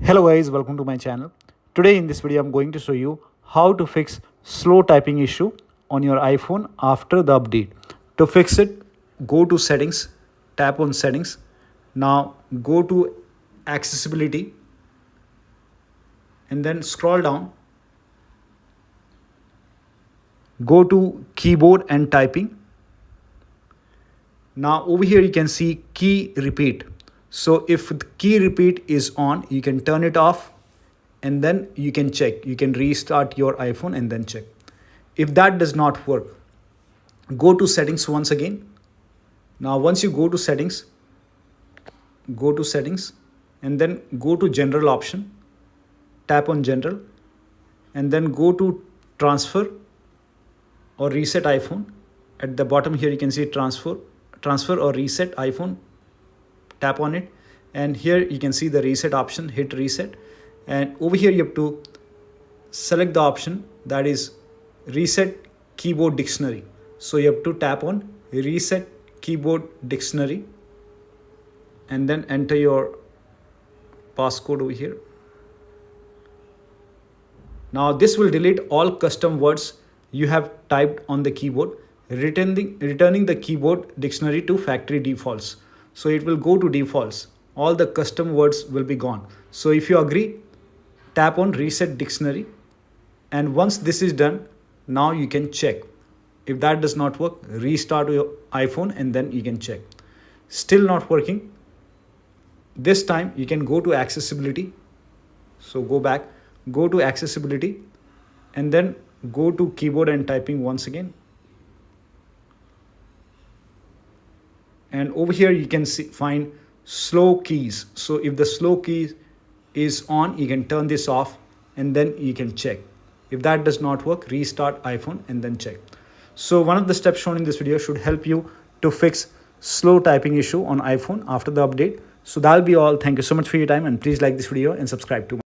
Hello guys, welcome to my channel. Today in this video I'm going to show you how to fix slow typing issue on your iPhone after the update. To fix it, go to settings, tap on settings. Now go to accessibility and then scroll down. Go to keyboard and typing. Now over here you can see key repeat. So if the key repeat is on, you can turn it off and then you can check. You can restart your iPhone and then check. If that does not work, go to settings once again. Now once you go to settings and then go to general option, tap on general and then go to transfer or reset iPhone. At the bottom here you can see transfer or reset iPhone. Tap on it and here you can see the reset option. Hit reset and over here you have to select the option that is reset keyboard dictionary. So you have to tap on reset keyboard dictionary and then enter your passcode over here. Now this will delete all custom words you have typed on the keyboard, returning the keyboard dictionary to factory defaults. So it will go to defaults. All the custom words will be gone. So if you agree, tap on reset dictionary. And once this is done, now you can check. If that does not work, restart your iPhone and then you can check. Still not working. This time you can go to accessibility. So go back, go to accessibility and then go to keyboard and typing once again. And over here you can find slow keys. So if the slow key is on, you can turn this off and then you can check. If that does not work, restart iPhone and then check. So one of the steps shown in this video should help you to fix slow typing issue on iPhone after the update. So that'll be all. Thank you so much for your time and please like this video and subscribe to my